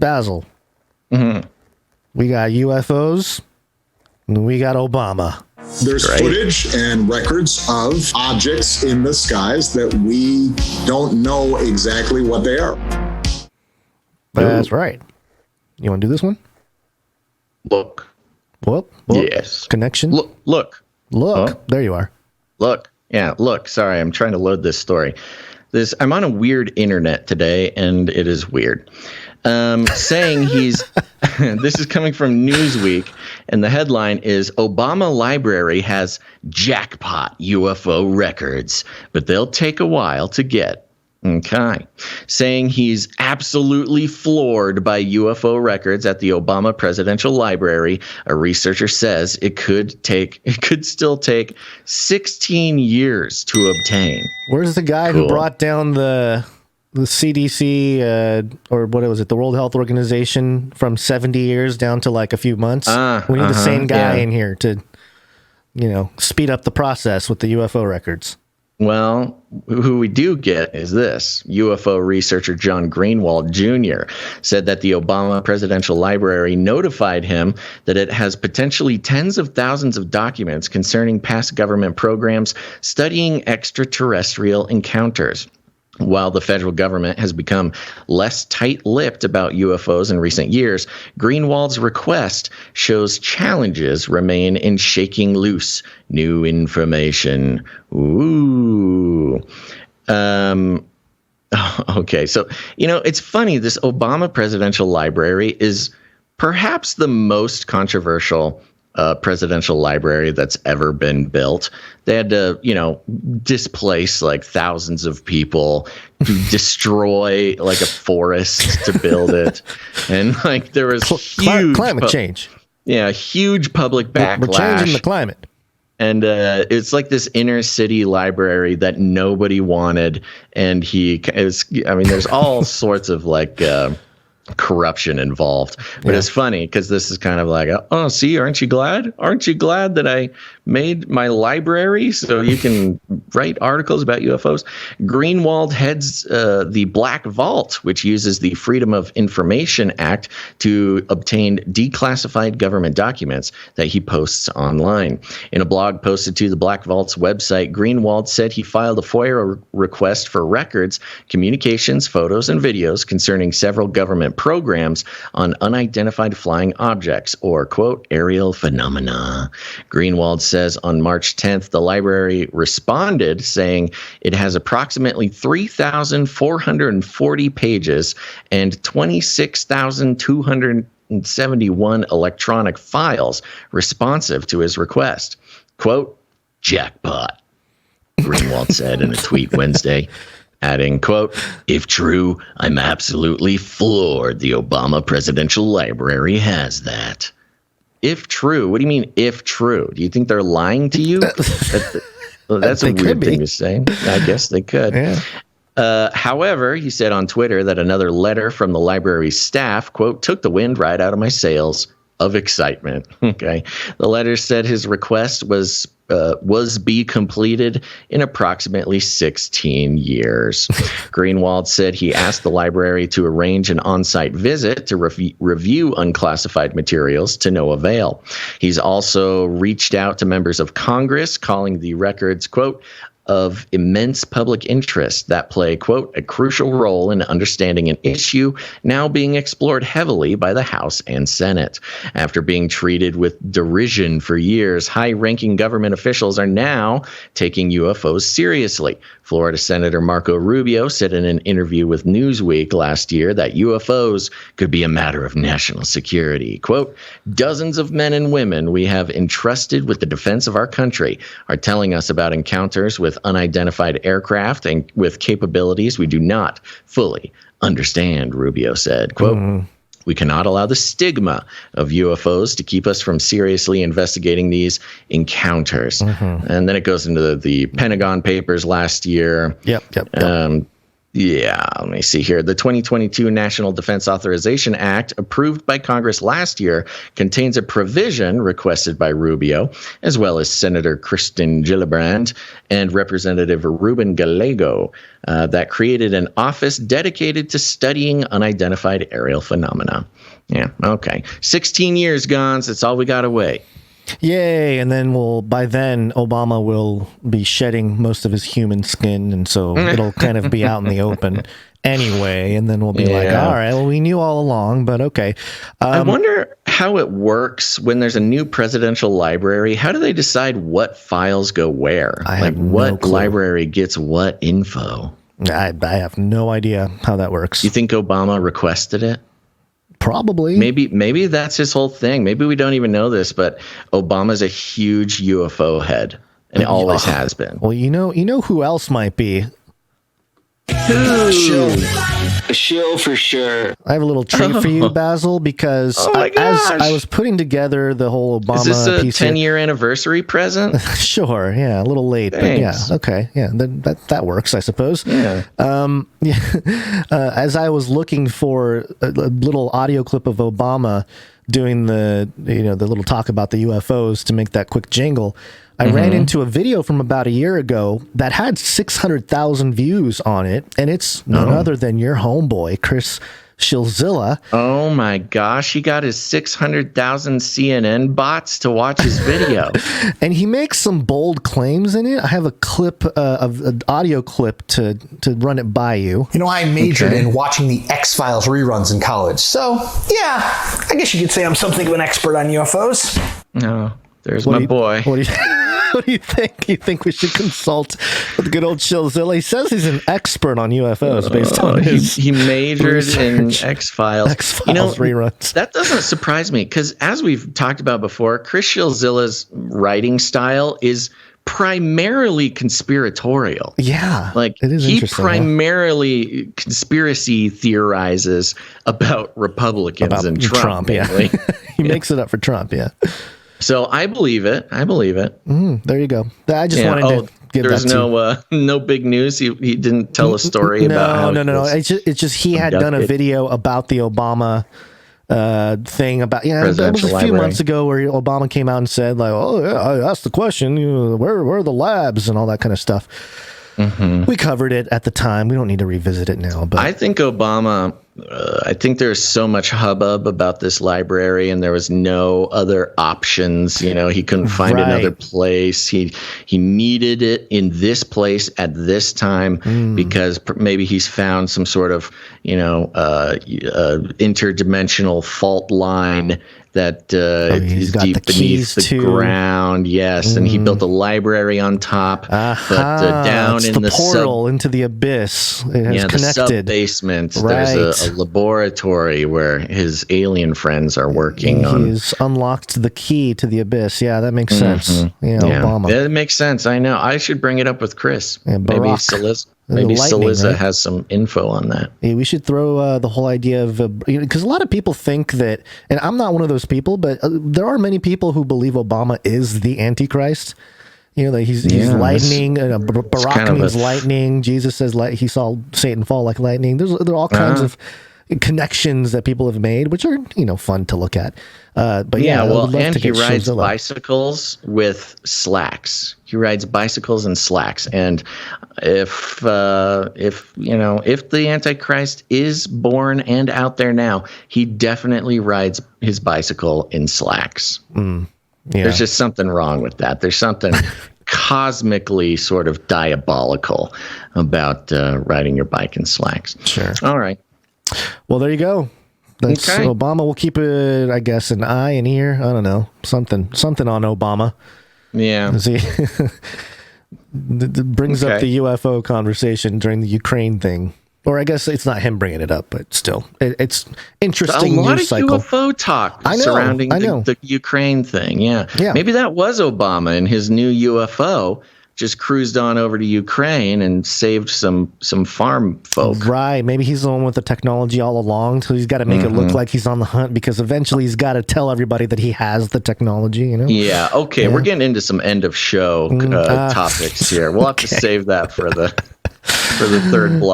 Basil. Mm-hmm. We got UFOs, and we got Obama. There's footage and records of objects in the skies that we don't know exactly what they are. That's right. You want to do this one? Look. Whoop. Yes. Connection. Look. Huh? There you are. Look. Yeah, look. Sorry, I'm trying to load this story. I'm on a weird internet today, and it is weird. Saying he's this is coming from Newsweek, and the headline is Obama Library has jackpot UFO records, but they'll take a while to get. Okay. Saying he's absolutely floored by UFO records at the Obama Presidential Library, a researcher says it could still take 16 years to obtain. Where's the guy who brought down the CDC or what was it, the World Health Organization from 70 years down to like a few months? We need the same guy in here to, speed up the process with the UFO records. Well, who we do get is this. UFO researcher John Greenwald Jr. said that the Obama Presidential Library notified him that it has potentially tens of thousands of documents concerning past government programs studying extraterrestrial encounters. While the federal government has become less tight-lipped about UFOs in recent years, Greenwald's request shows challenges remain in shaking loose new information. Ooh. Okay, so, it's funny. This Obama Presidential Library is perhaps the most controversial presidential library that's ever been built. They had to, displace like thousands of people, to destroy like a forest to build it. And like there was huge climate change. Yeah, huge public backlash. We're changing the climate. And it's like this inner city library that nobody wanted. And there's all sorts of like corruption involved, but it's funny because this is kind of like, oh, see, aren't you glad that I made my library so you can write articles about UFOs? Greenwald heads the Black Vault, which uses the Freedom of Information Act to obtain declassified government documents that he posts online. In a blog posted to the Black Vault's website, Greenwald said he filed a FOIA request for records, communications, photos, and videos concerning several government programs on unidentified flying objects, or, quote, aerial phenomena. Greenwald says on March 10th, the library responded saying it has approximately 3,440 pages and 26,271 electronic files responsive to his request. Quote, jackpot, Greenwald said in a tweet Wednesday. Adding, quote, if true, I'm absolutely floored the Obama Presidential Library has that. If true? What do you mean, if true? Do you think they're lying to you? That's a weird thing to say. I guess they could. Yeah. However, he said on Twitter that another letter from the library's staff, quote, took the wind right out of my sails of excitement. Okay. The letter said his request was be completed in approximately 16 years. Greenwald said he asked the library to arrange an on-site visit to review unclassified materials to no avail. He's also reached out to members of Congress, calling the records, quote, of immense public interest that play, quote, a crucial role in understanding an issue now being explored heavily by the House and Senate. After being treated with derision for years, high-ranking government officials are now taking UFOs seriously. Florida Senator Marco Rubio said in an interview with Newsweek last year that UFOs could be a matter of national security. Quote, dozens of men and women we have entrusted with the defense of our country are telling us about encounters with unidentified aircraft and with capabilities we do not fully understand, Rubio said. Quote, we cannot allow the stigma of UFOs to keep us from seriously investigating these encounters. And then it goes into the Pentagon Papers last year. Yep. Yeah, let me see here. The 2022 National Defense Authorization Act, approved by Congress last year, contains a provision requested by Rubio, as well as Senator Kristen Gillibrand and Representative Ruben Gallego, that created an office dedicated to studying unidentified aerial phenomena. Yeah, okay. 16 years, Gonz. That's all we got to wait. Yay, and then by then Obama will be shedding most of his human skin, and so it'll kind of be out in the open anyway, and then we'll be like, all right, well, we knew all along, but okay. I wonder how it works when there's a new presidential library. How do they decide what files go where? What library gets what info? I have no idea how that works. You think Obama requested it? Probably. Maybe that's his whole thing. Maybe we don't even know this, but Obama's a huge UFO head, and it always has been. Well, you know who else might be? A shill for sure. I have a little treat for you, Basil, because as I was putting together the whole Obama piece, is this a 10-year anniversary present? Sure, yeah, a little late, Thanks. but yeah, okay, yeah, that works, I suppose. Yeah. As I was looking for a little audio clip of Obama doing the little talk about the UFOs to make that quick jingle, I ran into a video from about a year ago that had 600,000 views on it, and it's none other than your homeboy, Chris Shilzilla. Oh my gosh, he got his 600,000 CNN bots to watch his video. And he makes some bold claims in it. I have a clip of an audio clip to run it by you. I majored in watching the X-Files reruns in college. So, yeah, I guess you could say I'm something of an expert on UFOs. No, there's my boy. What do you think? You think we should consult with good old Shilzilla? He says he's an expert on UFOs based on his he majored research. in X-Files. X-Files reruns. That doesn't surprise me because, as we've talked about before, Chris Shilzilla's writing style is primarily conspiratorial. Yeah, it is. He primarily conspiracy theorizes about Republicans and Trump. Yeah, he makes it up for Trump. Yeah. So I believe it. There you go. I just wanted to give that to you. No big news. He didn't tell a story about how No. It's just he had done a video about the Obama thing about it was a few months ago where Obama came out and said like, oh yeah, I asked the question, where are the labs and all that kind of stuff. We covered it at the time. We don't need to revisit it now. But I think Obama. I think there's so much hubbub about this library, and there was no other options. He couldn't find another place. He needed it in this place at this time because maybe he's found some sort of interdimensional fault line that is deep beneath the ground. Yes, and he built a library on top, but down in the portal into the abyss. It has connected. The sub-basement. Right. There's a laboratory where his alien friends are working on. He's unlocked the key to the abyss. Yeah, that makes sense. Obama. That makes sense. I know. I should bring it up with Chris. Maybe Saliza has some info on that. Yeah, we should throw the whole idea of because a lot of people think that, and I'm not one of those people, but there are many people who believe Obama is the Antichrist. That he's lightning. Barack means lightning. Jesus says he saw Satan fall like lightning. There are all kinds of connections that people have made, which are fun to look at. But and he rides bicycles with slacks. He rides bicycles and slacks. And if the Antichrist is born and out there now, he definitely rides his bicycle in slacks. There's just something wrong with that. There's something cosmically sort of diabolical about riding your bike in slacks. Sure. All right. Well, there you go. That's okay. Obama will keep it, I guess, an eye and ear. I don't know. Something on Obama. Yeah. See, it brings up the UFO conversation during the Ukraine thing. Or I guess it's not him bringing it up, but still, it's interesting. A lot news of cycle. UFO talk surrounding the Ukraine thing. Yeah. Maybe that was Obama and his new UFO just cruised on over to Ukraine and saved some farm folk. Right. Maybe he's the one with the technology all along, so he's got to make it look like he's on the hunt because eventually he's got to tell everybody that he has the technology, Yeah. Okay. We're getting into some end of show topics here. We'll have to save that for the third block.